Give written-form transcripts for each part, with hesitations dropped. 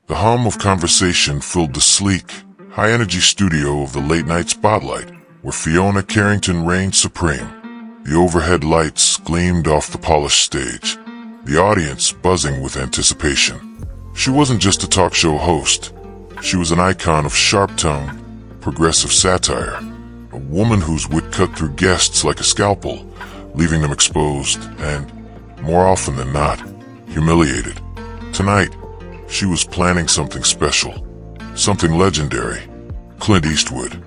The hum of conversation filled the sleek, high-energy studio of the late-night spotlight, where Fiona Carrington reigned supreme. The overhead lights gleamed off the polished stage, the audience buzzing with anticipation. She wasn't just a talk show host. She was an icon of sharp-tongued, progressive satire, a woman whose wit cut through guests like a scalpel, leaving them exposed and, more often than not, humiliated. Tonight, she was planning something special, something legendary. Clint Eastwood.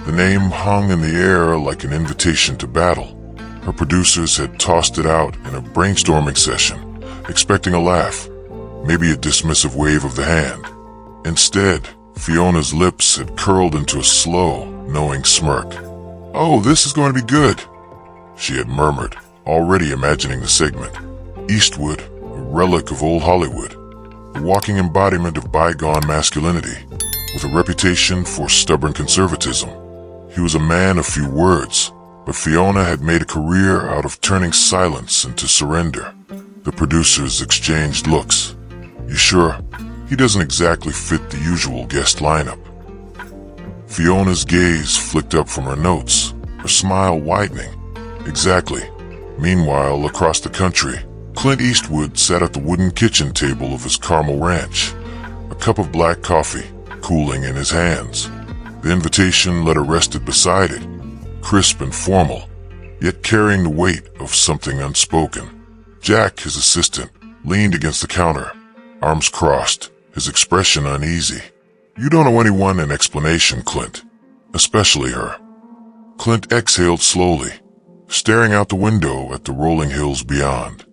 The name hung in the air like an invitation to battle. Her producers had tossed it out in a brainstorming session, expecting a laugh, maybe a dismissive wave of the hand. Instead, Fiona's lips had curled into a slow, knowing smirk. "Oh, this is going to be good," she had murmured, already imagining the segment. Eastwood, a relic of old Hollywood, a walking embodiment of bygone masculinity, with a reputation for stubborn conservatism. He was a man of few words, but Fiona had made a career out of turning silence into surrender. The producers exchanged looks. "You sure? He doesn't exactly fit the usual guest lineup." Fiona's gaze flicked up from her notes, her smile widening. "Exactly." Meanwhile, across the country, Clint Eastwood sat at the wooden kitchen table of his Carmel ranch, a cup of black coffee cooling in his hands. The invitation letter rested beside it, crisp and formal, yet carrying the weight of something unspoken. Jack, his assistant, leaned against the counter, arms crossed, his expression uneasy. "You don't owe anyone an explanation, Clint. Especially her." Clint exhaled slowly, staring out the window at the rolling hills beyond.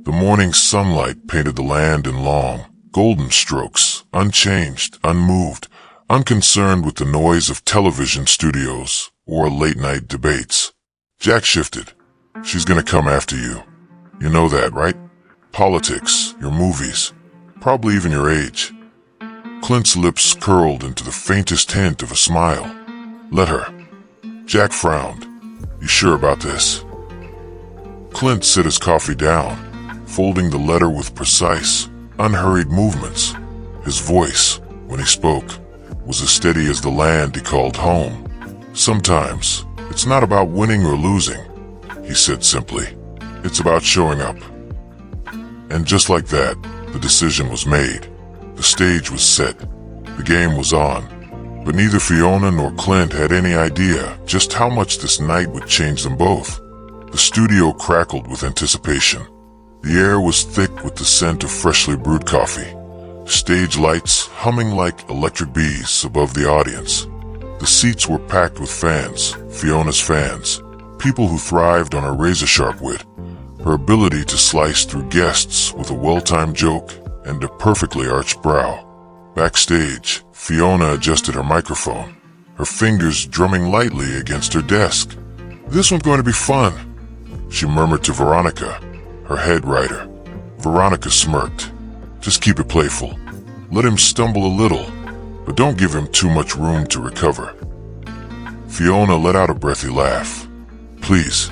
The morning sunlight painted the land in long, golden strokes, unchanged, unmoved, unconcerned with the noise of television studios or late-night debates. Jack shifted. "She's gonna come after you. You know that, right? Politics, your movies, probably even your age." Clint's lips curled into the faintest hint of a smile. "Let her." Jack frowned. "You sure about this?" Clint set his coffee down, folding the letter with precise, unhurried movements. His voice, when he spoke, was as steady as the land he called home. "Sometimes, it's not about winning or losing," he said simply. "It's about showing up." And just like that, the decision was made. The stage was set. The game was on. But neither Fiona nor Clint had any idea just how much this night would change them both. The studio crackled with anticipation. The air was thick with the scent of freshly brewed coffee. Stage lights humming like electric bees above the audience. The seats were packed with fans, Fiona's fans, people who thrived on her razor-sharp wit, her ability to slice through guests with a well-timed joke and a perfectly arched brow. Backstage, Fiona adjusted her microphone, her fingers drumming lightly against her desk. "This one's going to be fun," she murmured to Veronica, her head writer. Veronica smirked. "Just keep it playful. Let him stumble a little, but don't give him too much room to recover." Fiona let out a breathy laugh. "Please,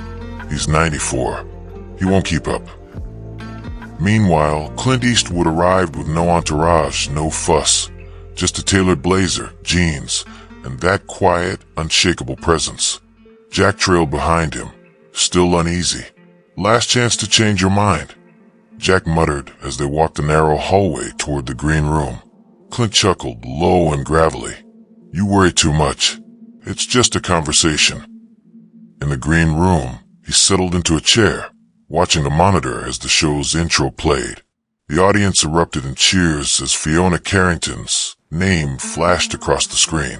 he's 94. He won't keep up." Meanwhile, Clint Eastwood arrived with no entourage, no fuss, just a tailored blazer, jeans, and that quiet, unshakable presence. Jack trailed behind him, still uneasy. "Last chance to change your mind," Jack muttered as they walked the narrow hallway toward the green room. Clint chuckled, low and gravelly. "You worry too much. It's just a conversation." In the green room, he settled into a chair, watching the monitor as the show's intro played. The audience erupted in cheers as Fiona Carrington's name flashed across the screen.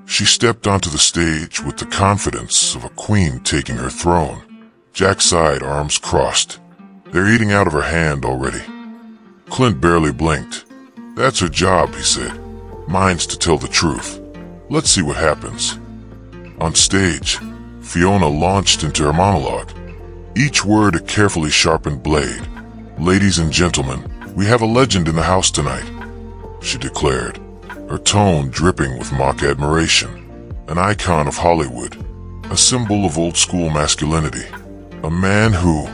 She stepped onto the stage with the confidence of a queen taking her throne. Jack sighed, arms crossed. "They're eating out of her hand already." Clint barely blinked. "That's her job," he said. "Mine's to tell the truth. Let's see what happens." On stage, Fiona launched into her monologue, each word a carefully sharpened blade. "Ladies and gentlemen, we have a legend in the house tonight," she declared, her tone dripping with mock admiration. "An icon of Hollywood, a symbol of old-school masculinity, a man who,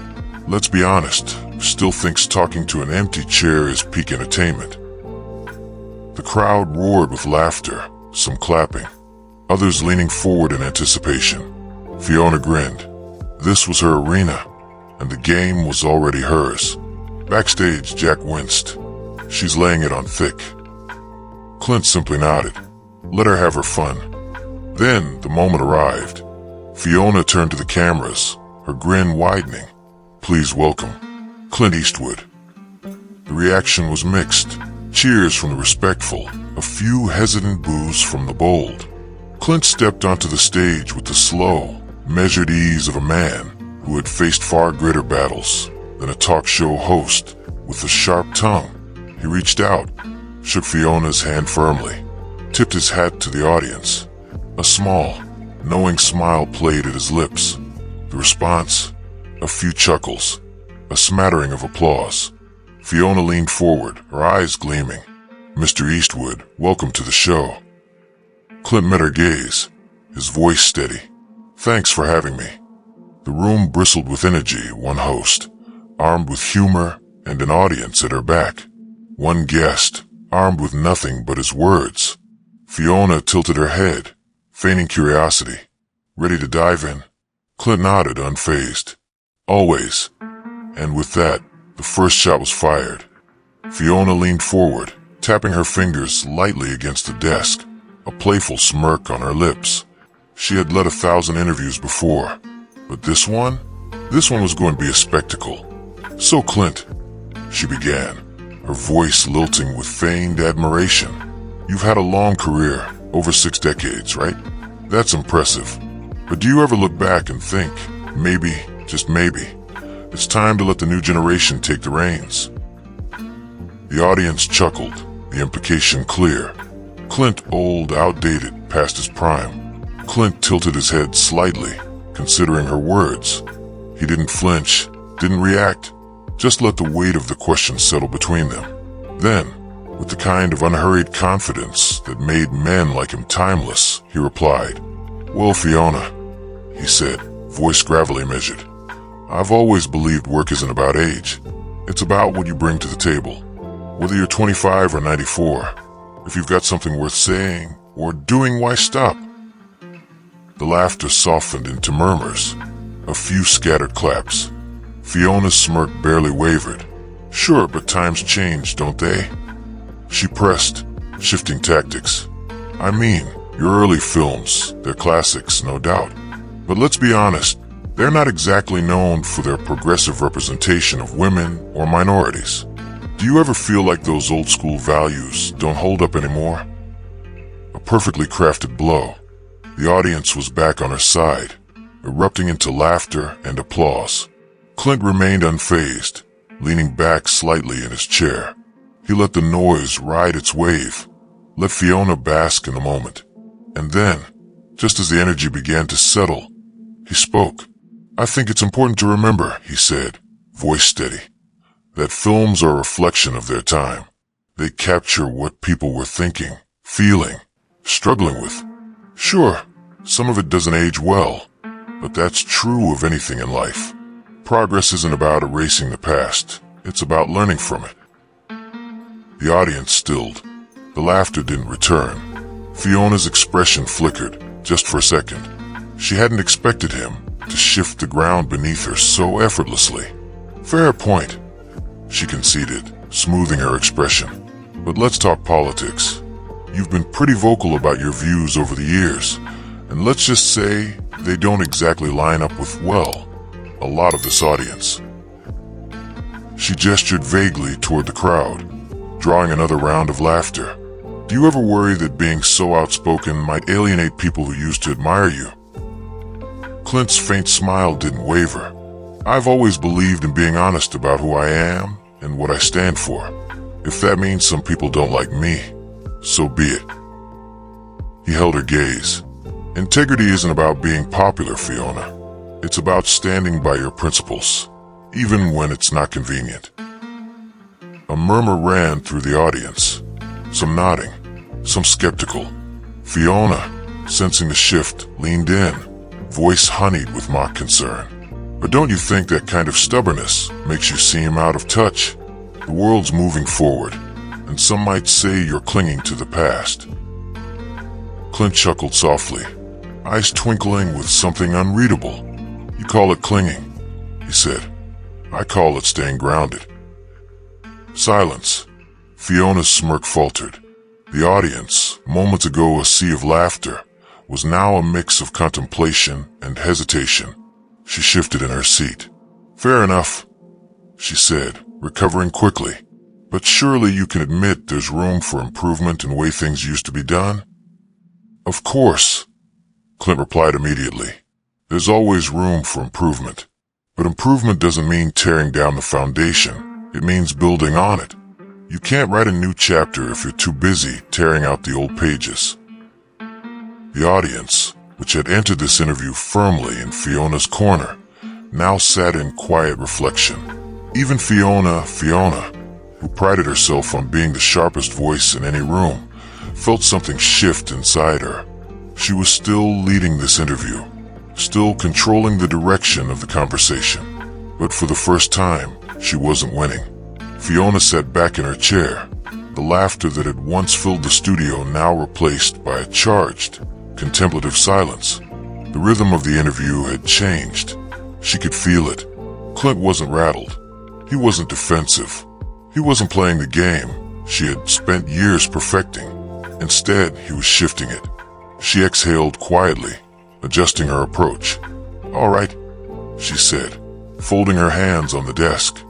let's be honest, still thinks talking to an empty chair is peak entertainment." crowd roared with laughter, some clapping, others leaning forward in anticipation. Fiona grinned. This was her arena, and the game was already hers. Backstage, Jack winced. She's laying it on thick. Clint simply nodded. Let her have her fun. Then the moment arrived. Fiona turned to the cameras, her grin widening. Please welcome Clint Eastwood. The reaction was mixed. Cheers from the respectful, a few hesitant boos from the bold. Clint stepped onto the stage with the slow, measured ease of a man who had faced far greater battles than a talk show host with a sharp tongue. He reached out, shook Fiona's hand firmly, tipped his hat to the audience. A small, knowing smile played at his lips. The response? A few chuckles, a smattering of applause. Fiona leaned forward, her eyes gleaming. Mr. Eastwood, welcome to the show. Clint met her gaze, his voice steady. Thanks for having me. The room bristled with energy, one host, armed with humor and an audience at her back. One guest, armed with nothing but his words. Fiona tilted her head, feigning curiosity. Ready to dive in? Clint nodded, unfazed. Always. And with that, the first shot was fired. Fiona leaned forward, tapping her fingers lightly against the desk, a playful smirk on her lips. She had led 1,000 interviews before, but this one was going to be a spectacle. So Clint, she began, her voice lilting with feigned admiration. You've had a long career, over 6 decades, right? That's impressive. But do you ever look back and think, maybe, just maybe, it's time to let the new generation take the reins? The audience chuckled, the implication clear. Clint old, outdated, past his prime. Clint tilted his head slightly, considering her words. He didn't flinch, didn't react, just let the weight of the question settle between them. Then, with the kind of unhurried confidence that made men like him timeless, he replied, Well, Fiona, he said, voice gravelly measured, I've always believed work isn't about age. It's about what you bring to the table. Whether you're 25 or 94, if you've got something worth saying or doing, why stop? The laughter softened into murmurs, a few scattered claps. Fiona's smirk barely wavered. Sure, but times change, don't they? She pressed, shifting tactics. I mean, your early films, they're classics, no doubt. But let's be honest, they're not exactly known for their progressive representation of women or minorities. Do you ever feel like those old school values don't hold up anymore? A perfectly crafted blow. The audience was back on her side, erupting into laughter and applause. Clint remained unfazed, leaning back slightly in his chair. He let the noise ride its wave, let Fiona bask in the moment. And then, just as the energy began to settle, he spoke. I think it's important to remember, he said, voice steady, that films are a reflection of their time. They capture what people were thinking, feeling, struggling with. Sure, some of it doesn't age well, but that's true of anything in life. Progress isn't about erasing the past, it's about learning from it. The audience stilled. The laughter didn't return. Fiona's expression flickered, just for a second. She hadn't expected him to shift the ground beneath her so effortlessly. Fair point, she conceded, smoothing her expression. But let's talk politics. You've been pretty vocal about your views over the years, and let's just say they don't exactly line up with, well, a lot of this audience. She gestured vaguely toward the crowd, drawing another round of laughter. Do you ever worry that being so outspoken might alienate people who used to admire you? Clint's faint smile didn't waver. I've always believed in being honest about who I am and what I stand for. If that means some people don't like me, so be it. He held her gaze. Integrity isn't about being popular, Fiona. It's about standing by your principles, even when it's not convenient. A murmur ran through the audience, some nodding, some skeptical. Fiona, sensing the shift, leaned in, voice honeyed with mock concern. But don't you think that kind of stubbornness makes you seem out of touch? The world's moving forward. and some might say you're clinging to the past. Clint chuckled softly, eyes twinkling with something unreadable. You call it clinging, he said. I call it staying grounded. Silence. Fiona's smirk faltered. The audience, moments ago a sea of laughter, was now a mix of contemplation and hesitation. She shifted in her seat. Fair enough, she said, recovering quickly. But surely you can admit there's room for improvement in the way things used to be done? Of course, Clint replied immediately. There's always room for improvement. But improvement doesn't mean tearing down the foundation. It means building on it. You can't write a new chapter if you're too busy tearing out the old pages. The audience, which had entered this interview firmly in Fiona's corner, now sat in quiet reflection. Even Fiona, who prided herself on being the sharpest voice in any room, felt something shift inside her. She was still leading this interview, still controlling the direction of the conversation. But for the first time, she wasn't winning. Fiona sat back in her chair, the laughter that had once filled the studio now replaced by a charged, contemplative silence. The rhythm of the interview had changed. She could feel it. Clint wasn't rattled. He wasn't defensive. He wasn't playing the game she had spent years perfecting. Instead, he was shifting it. She exhaled quietly, adjusting her approach. All right, she said, folding her hands on the desk.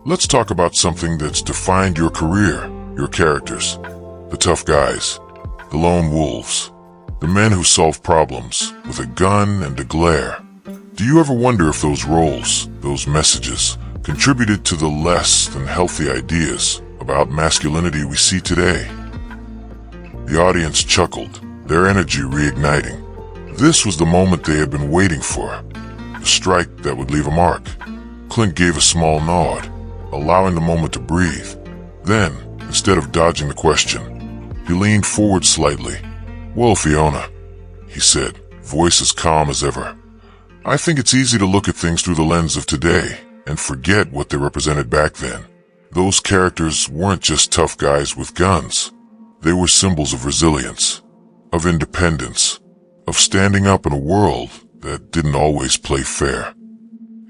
Let's talk about something that's defined your career, your characters. The tough guys, the lone wolves, the men who solve problems with a gun and a glare. Do you ever wonder if those roles, those messages, contributed to the less than healthy ideas about masculinity we see today? The audience chuckled, their energy reigniting. This was the moment they had been waiting for, the strike that would leave a mark. Clint gave a small nod, allowing the moment to breathe. Then, instead of dodging the question, he leaned forward slightly. Well, Fiona, he said, voice as calm as ever. I think it's easy to look at things through the lens of today and forget what they represented back then. Those characters weren't just tough guys with guns. They were symbols of resilience, of independence, of standing up in a world that didn't always play fair.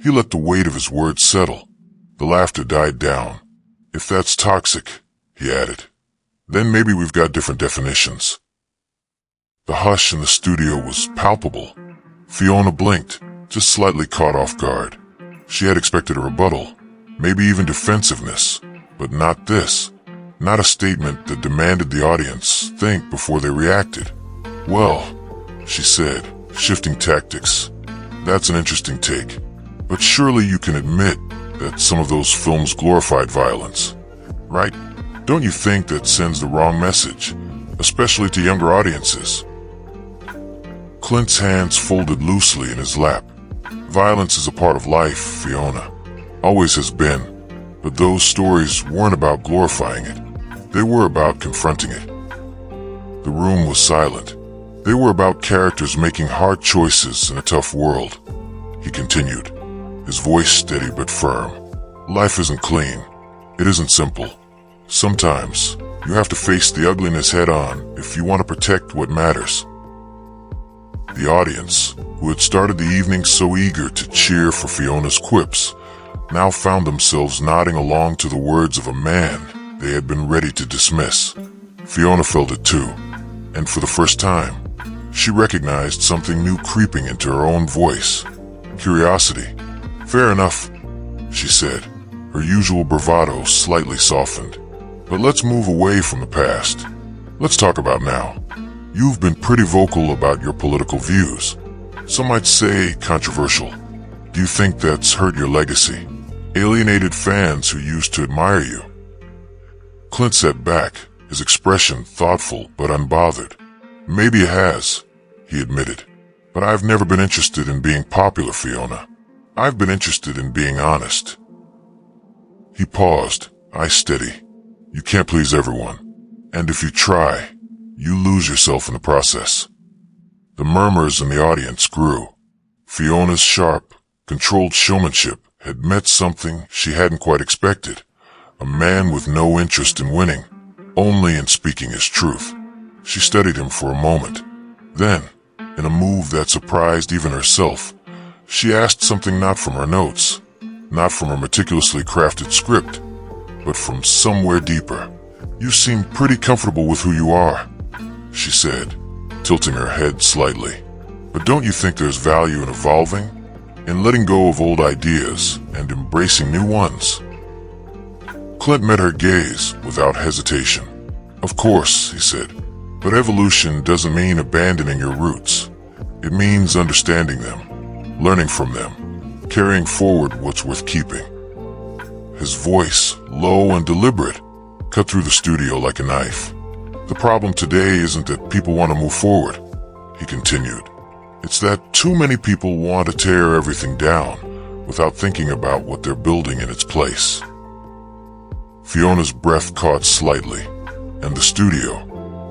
He let the weight of his words settle. The laughter died down. If that's toxic, he added, then maybe we've got different definitions. The hush in the studio was palpable. Fiona blinked, just slightly caught off guard. She had expected a rebuttal, maybe even defensiveness, but not this. Not a statement that demanded the audience think before they reacted. Well, she said, shifting tactics, that's an interesting take. But surely you can admit that some of those films glorified violence, right? Don't you think that sends the wrong message, especially to younger audiences? Clint's hands folded loosely in his lap. Violence is a part of life, Fiona. Always has been. But those stories weren't about glorifying it. They were about confronting it. The room was silent. They were about characters making hard choices in a tough world. He continued, his voice steady but firm. Life isn't clean. It isn't simple. Sometimes, you have to face the ugliness head on if you want to protect what matters. The audience, who had started the evening so eager to cheer for Fiona's quips, now found themselves nodding along to the words of a man they had been ready to dismiss. Fiona felt it too, and for the first time, she recognized something new creeping into her own voice. Curiosity. Fair enough, she said, her usual bravado slightly softened. But let's move away from the past. Let's talk about now. You've been pretty vocal about your political views. Some might say controversial. Do you think that's hurt your legacy? Alienated fans who used to admire you? Clint sat back, his expression thoughtful but unbothered. Maybe it has, he admitted. But I've never been interested in being popular, Fiona. I've been interested in being honest. He paused, eyes steady. You can't please everyone. And if you try, you lose yourself in the process. The murmurs in the audience grew. Fiona's sharp, controlled showmanship had met something she hadn't quite expected. A man with no interest in winning, only in speaking his truth. She studied him for a moment. Then, in a move that surprised even herself, she asked something not from her notes, not from her meticulously crafted script, but from somewhere deeper. "You seem pretty comfortable with who you are," she said, tilting her head slightly. "But don't you think there's value in evolving, in letting go of old ideas and embracing new ones?" Clint met her gaze without hesitation. "Of course," he said, "but evolution doesn't mean abandoning your roots. It means understanding them, learning from them, carrying forward what's worth keeping." His voice, low and deliberate, cut through the studio like a knife. "The problem today isn't that people want to move forward," he continued. "It's that too many people want to tear everything down without thinking about what they're building in its place." Fiona's breath caught slightly, and the studio,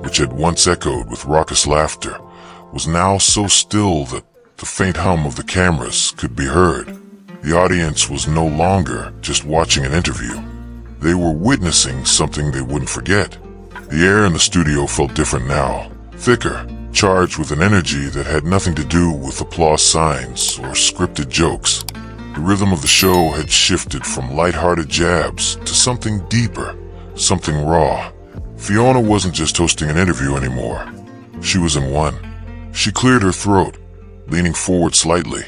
which had once echoed with raucous laughter, was now so still that the faint hum of the cameras could be heard. The audience was no longer just watching an interview. They were witnessing something they wouldn't forget. The air in the studio felt different now, thicker, charged with an energy that had nothing to do with applause signs or scripted jokes. The rhythm of the show had shifted from lighthearted jabs to something deeper, something raw. Fiona wasn't just hosting an interview anymore. She was in one. She cleared her throat, leaning forward slightly,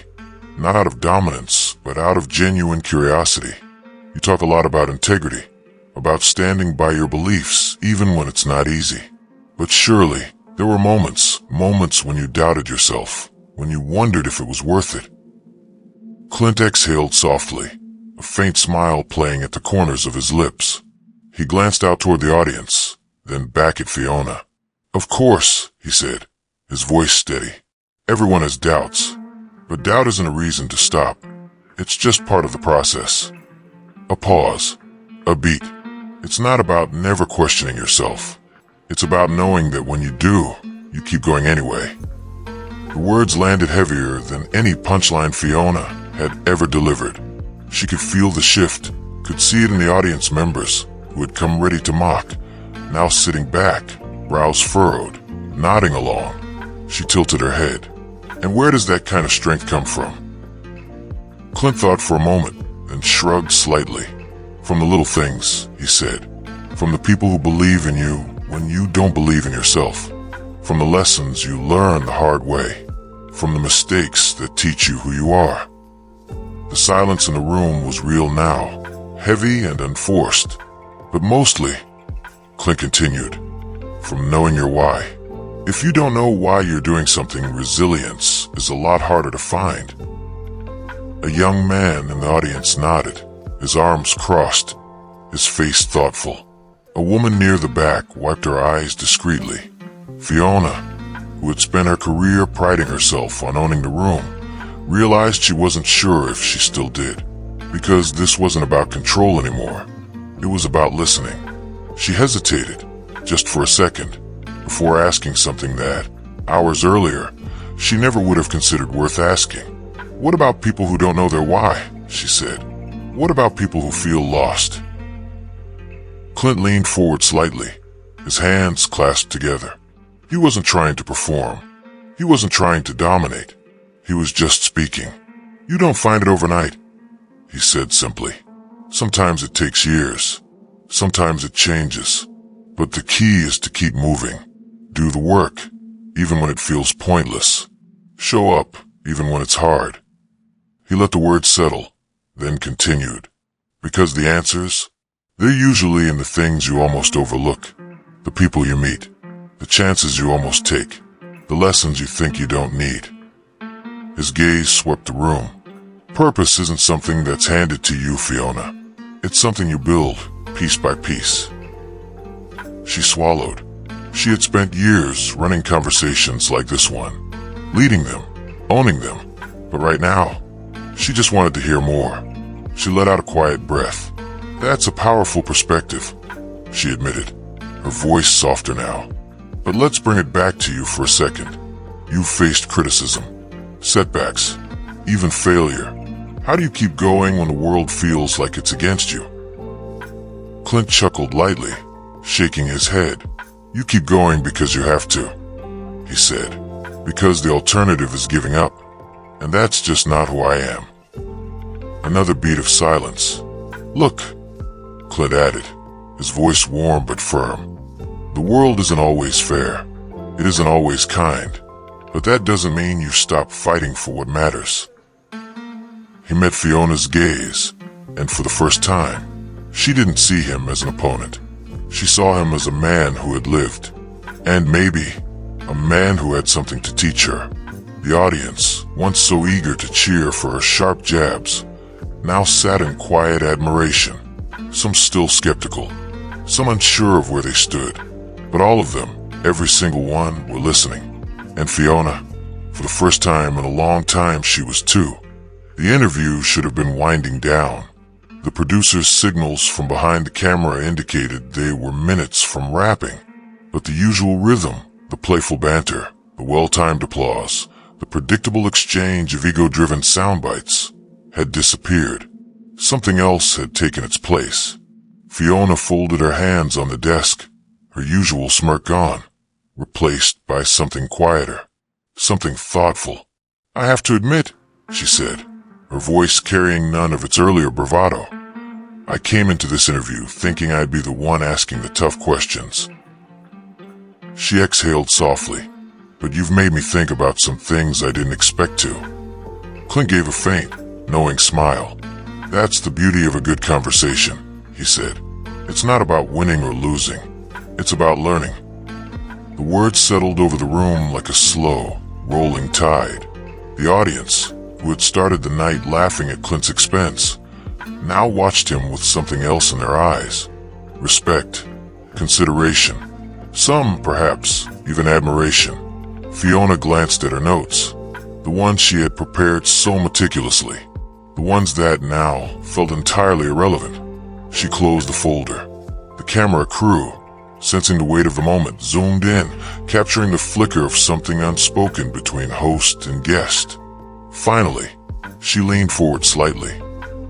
not out of dominance, but out of genuine curiosity. "You talk a lot about integrity, about standing by your beliefs, even when it's not easy. But surely, there were moments when you doubted yourself, when you wondered if it was worth it." Clint exhaled softly, a faint smile playing at the corners of his lips. He glanced out toward the audience, then back at Fiona. "Of course," he said, his voice steady. "Everyone has doubts, but doubt isn't a reason to stop. It's just part of the process." A pause, a beat. It's not about never questioning yourself. It's about knowing that when you do, you keep going anyway. The words landed heavier than any punchline Fiona had ever delivered. She could feel the shift, could see it in the audience members, who had come ready to mock, now sitting back, brows furrowed, nodding along. She tilted her head. And where does that kind of strength come from? Clint thought for a moment, then shrugged slightly. "From the little things," he said. "From the people who believe in you when you don't believe in yourself. From the lessons you learn the hard way. From the mistakes that teach you who you are." The silence in the room was real now, heavy and unforced. "But mostly," Clint continued, "from knowing your why. If you don't know why you're doing something, resilience is a lot harder to find." A young man in the audience nodded, his arms crossed, his face thoughtful. A woman near the back wiped her eyes discreetly. Fiona, who had spent her career priding herself on owning the room, realized she wasn't sure if she still did, because this wasn't about control anymore. It was about listening. She hesitated, just for a second, before asking something that, hours earlier, she never would have considered worth asking. "What about people who don't know their why?" she said. "What about people who feel lost?" Clint leaned forward slightly, his hands clasped together. He wasn't trying to perform. He wasn't trying to dominate. He was just speaking. "You don't find it overnight," he said simply. "Sometimes it takes years. Sometimes it changes. But the key is to keep moving. Do the work, even when it feels pointless. Show up, even when it's hard." He let the words settle, then continued. "Because the answers, they're usually in the things you almost overlook. The people you meet, the chances you almost take, the lessons you think you don't need." His gaze swept the room. "Purpose isn't something that's handed to you, Fiona. It's something you build, piece by piece." She swallowed. She had spent years running conversations like this one, leading them, owning them. But right now, she just wanted to hear more. She let out a quiet breath. "That's a powerful perspective," she admitted, her voice softer now. "But let's bring it back to you for a second. You've faced criticism, setbacks, even failure. How do you keep going when the world feels like it's against you?" Clint chuckled lightly, shaking his head. "You keep going because you have to," he said, "because the alternative is giving up. And that's just not who I am." Another beat of silence. "Look," Clint added, his voice warm but firm. "The world isn't always fair. It isn't always kind. But that doesn't mean you stop fighting for what matters." He met Fiona's gaze, and for the first time, she didn't see him as an opponent. She saw him as a man who had lived, and maybe a man who had something to teach her. The audience, once so eager to cheer for her sharp jabs, now sat in quiet admiration, some still skeptical, some unsure of where they stood, but all of them, every single one, were listening. And Fiona, for the first time in a long time, she was too. The interview should have been winding down. The producer's signals from behind the camera indicated they were minutes from wrapping, but the usual rhythm, the playful banter, the well-timed applause, the predictable exchange of ego-driven sound bites had disappeared. Something else had taken its place. Fiona folded her hands on the desk, her usual smirk gone, replaced by something quieter, something thoughtful. "I have to admit," she said, her voice carrying none of its earlier bravado, "I came into this interview thinking I'd be the one asking the tough questions." She exhaled softly. "But you've made me think about some things I didn't expect to." Clint gave a faint, knowing smile. "That's the beauty of a good conversation," he said. "It's not about winning or losing. It's about learning." The words settled over the room like a slow, rolling tide. The audience, who had started the night laughing at Clint's expense, now watched him with something else in their eyes. Respect, consideration, some, perhaps, even admiration. Fiona glanced at her notes, the ones she had prepared so meticulously, the ones that now felt entirely irrelevant. She closed the folder. The camera crew, sensing the weight of the moment, zoomed in, capturing the flicker of something unspoken between host and guest. Finally, she leaned forward slightly.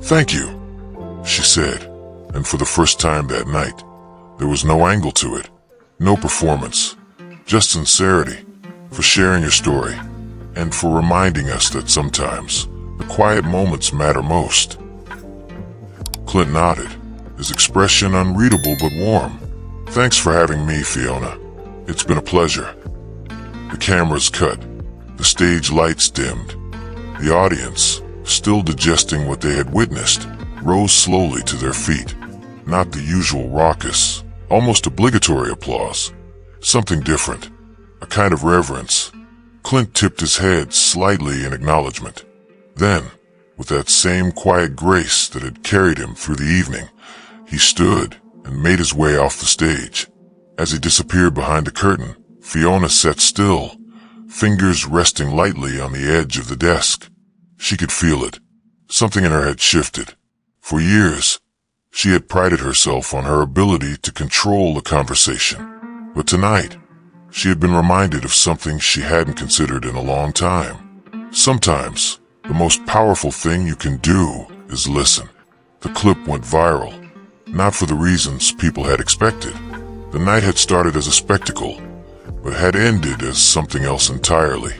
"Thank you," she said, and for the first time that night, there was no angle to it, no performance, just sincerity, for sharing your story, and for reminding us that sometimes the quiet moments matter most. Clint nodded, his expression unreadable but warm. "Thanks for having me, Fiona. It's been a pleasure." The cameras cut, the stage lights dimmed. The audience, still digesting what they had witnessed, rose slowly to their feet. Not the usual raucous, almost obligatory applause. Something different, a kind of reverence. Clint tipped his head slightly in acknowledgement. Then, with that same quiet grace that had carried him through the evening, he stood and made his way off the stage. As he disappeared behind the curtain, Fiona sat still, fingers resting lightly on the edge of the desk. She could feel it. Something in her had shifted. For years, she had prided herself on her ability to control the conversation. But tonight, she had been reminded of something she hadn't considered in a long time. Sometimes, the most powerful thing you can do is listen. The clip went viral, not for the reasons people had expected. The night had started as a spectacle, but had ended as something else entirely.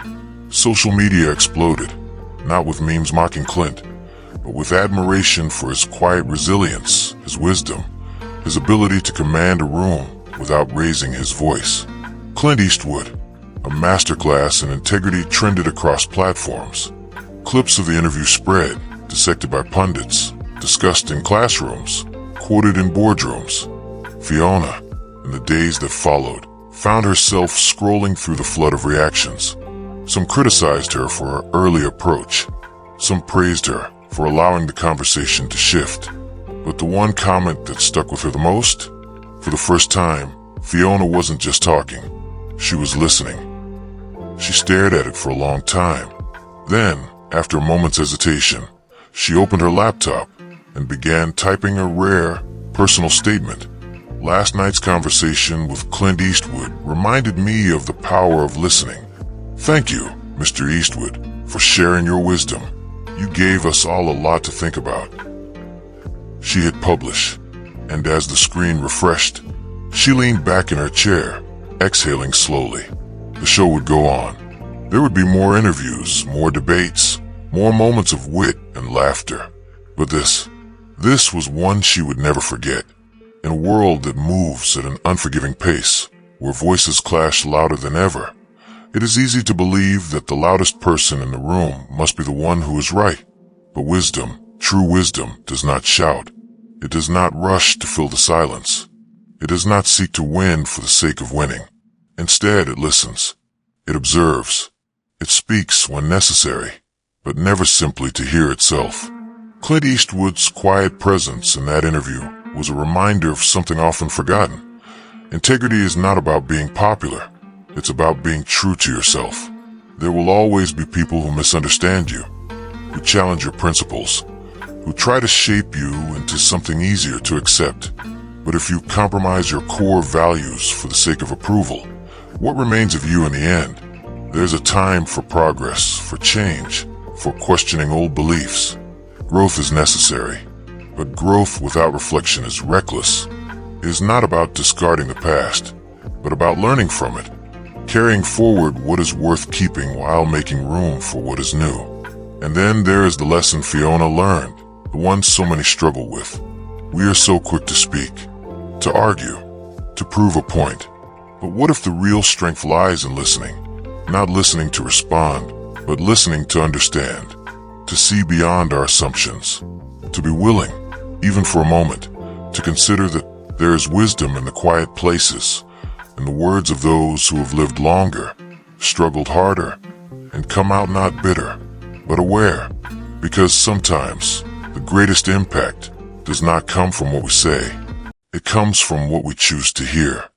Social media exploded, not with memes mocking Clint, but with admiration for his quiet resilience, his wisdom, his ability to command a room without raising his voice. Clint Eastwood, a masterclass in integrity, trended across platforms. Clips of the interview spread, dissected by pundits, discussed in classrooms, quoted in boardrooms. Fiona, in the days that followed, found herself scrolling through the flood of reactions. Some criticized her for her early approach. Some praised her for allowing the conversation to shift. But the one comment that stuck with her the most? For the first time, Fiona wasn't just talking. She was listening. She stared at it for a long time. Then, after a moment's hesitation, she opened her laptop and began typing a rare, personal statement. "Last night's conversation with Clint Eastwood reminded me of the power of listening. Thank you, Mr. Eastwood, for sharing your wisdom. You gave us all a lot to think about." She hit publish, and as the screen refreshed, She leaned back in her chair, exhaling slowly. The show would go on. There would be more interviews, more debates, more moments of wit and laughter. But this was one she would never forget. In a world that moves at an unforgiving pace, where voices clash louder than ever, it is easy to believe that the loudest person in the room must be the one who is right. But wisdom, true wisdom, does not shout. It does not rush to fill the silence. It does not seek to win for the sake of winning. Instead, it listens. It observes. It speaks when necessary, but never simply to hear itself. Clint Eastwood's quiet presence in that interview was a reminder of something often forgotten. Integrity is not about being popular. It's about being true to yourself. There will always be people who misunderstand you, who challenge your principles, who try to shape you into something easier to accept. But if you compromise your core values for the sake of approval, what remains of you in the end? There's a time for progress, for change, for questioning old beliefs. Growth is necessary, but growth without reflection is reckless. It is not about discarding the past, but about learning from it, carrying forward what is worth keeping while making room for what is new. And then there is the lesson Fiona learned, the one so many struggle with. We are so quick to speak, to argue, to prove a point. But what if the real strength lies in listening? Not listening to respond, but listening to understand, to see beyond our assumptions, to be willing, even for a moment, to consider that there is wisdom in the quiet places, in the words of those who have lived longer, struggled harder, and come out not bitter, but aware. Because sometimes the greatest impact does not come from what we say. It comes from what we choose to hear.